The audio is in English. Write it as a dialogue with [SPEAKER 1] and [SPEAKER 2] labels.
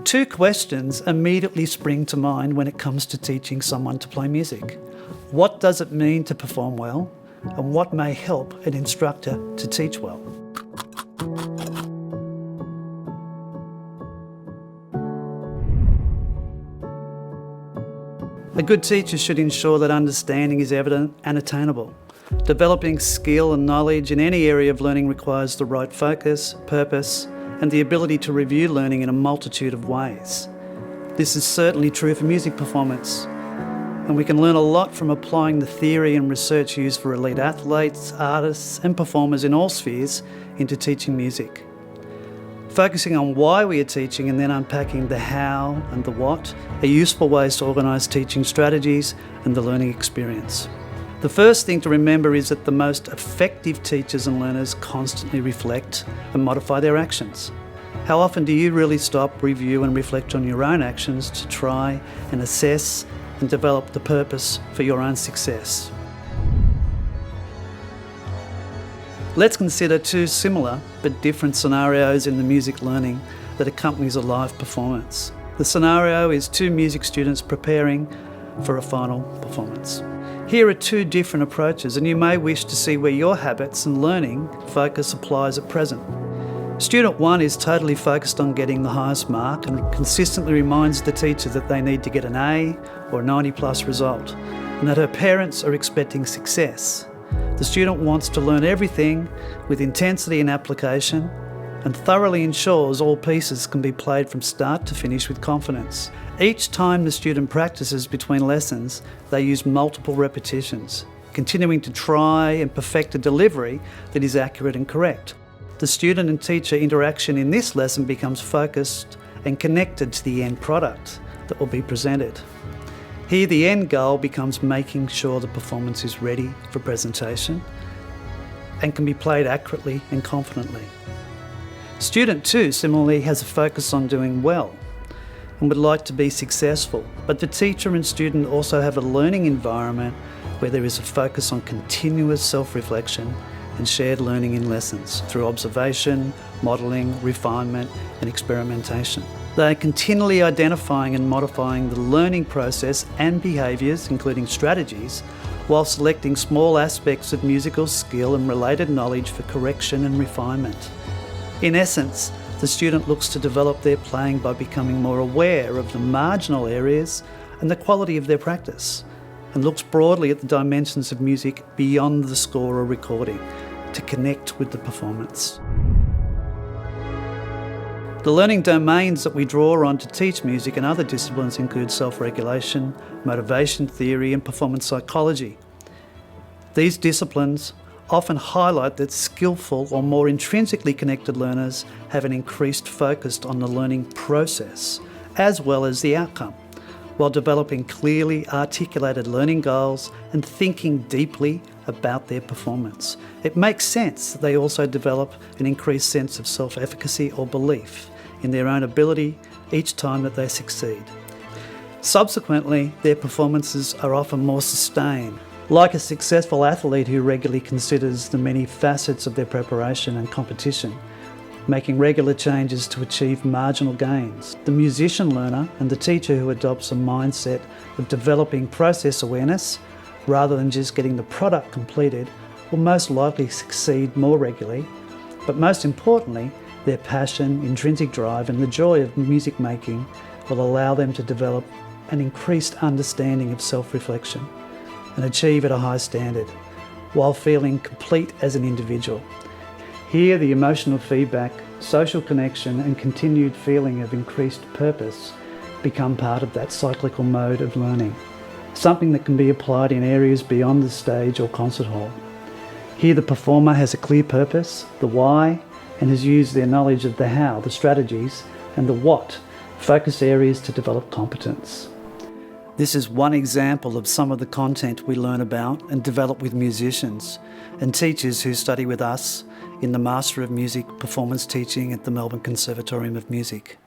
[SPEAKER 1] Two questions immediately spring to mind when it comes to teaching someone to play music. What does it mean to perform well, and what may help an instructor to teach well? A good teacher should ensure that understanding is evident and attainable. Developing skill and knowledge in any area of learning requires the right focus, purpose, and the ability to review learning in a multitude of ways. This is certainly true for music performance, and we can learn a lot from applying the theory and research used for elite athletes, artists, and performers in all spheres into teaching music. Focusing on why we are teaching and then unpacking the how and the what are useful ways to organise teaching strategies and the learning experience. The first thing to remember is that the most effective teachers and learners constantly reflect and modify their actions. How often do you really stop, review and reflect on your own actions to try and assess and develop the purpose for your own success? Let's consider two similar but different scenarios in the music learning that accompanies a live performance. The scenario is two music students preparing for a final performance. Here are two different approaches, and you may wish to see where your habits and learning focus applies at present. Student 1 is totally focused on getting the highest mark and consistently reminds the teacher that they need to get an A or a 90+ result, and that her parents are expecting success. The student wants to learn everything with intensity and application, and thoroughly ensures all pieces can be played from start to finish with confidence. Each time the student practices between lessons, they use multiple repetitions, continuing to try and perfect a delivery that is accurate and correct. The student and teacher interaction in this lesson becomes focused and connected to the end product that will be presented. Here the end goal becomes making sure the performance is ready for presentation and can be played accurately and confidently. Student 2 similarly has a focus on doing well and would like to be successful, but the teacher and student also have a learning environment where there is a focus on continuous self-reflection and shared learning in lessons through observation, modelling, refinement and experimentation. They are continually identifying and modifying the learning process and behaviours, including strategies, while selecting small aspects of musical skill and related knowledge for correction and refinement. In essence, the student looks to develop their playing by becoming more aware of the marginal areas and the quality of their practice, and looks broadly at the dimensions of music beyond the score or recording to connect with the performance. The learning domains that we draw on to teach music and other disciplines include self-regulation, motivation theory and performance psychology. These disciplines often highlight that skillful or more intrinsically connected learners have an increased focus on the learning process as well as the outcome, while developing clearly articulated learning goals and thinking deeply about their performance. It makes sense that they also develop an increased sense of self-efficacy or belief in their own ability each time that they succeed. Subsequently, their performances are often more sustained. Like a successful athlete who regularly considers the many facets of their preparation and competition, making regular changes to achieve marginal gains. The musician learner and the teacher who adopts a mindset of developing process awareness rather than just getting the product completed will most likely succeed more regularly, but most importantly, their passion, intrinsic drive and the joy of music making will allow them to develop an increased understanding of self-reflection and achieve at a high standard, while feeling complete as an individual. Here, the emotional feedback, social connection and continued feeling of increased purpose become part of that cyclical mode of learning, something that can be applied in areas beyond the stage or concert hall. Here, the performer has a clear purpose, the why, and has used their knowledge of the how, the strategies, and the what, focus areas to develop competence. This is one example of some of the content we learn about and develop with musicians and teachers who study with us in the Master of Music Performance Teaching at the Melbourne Conservatorium of Music.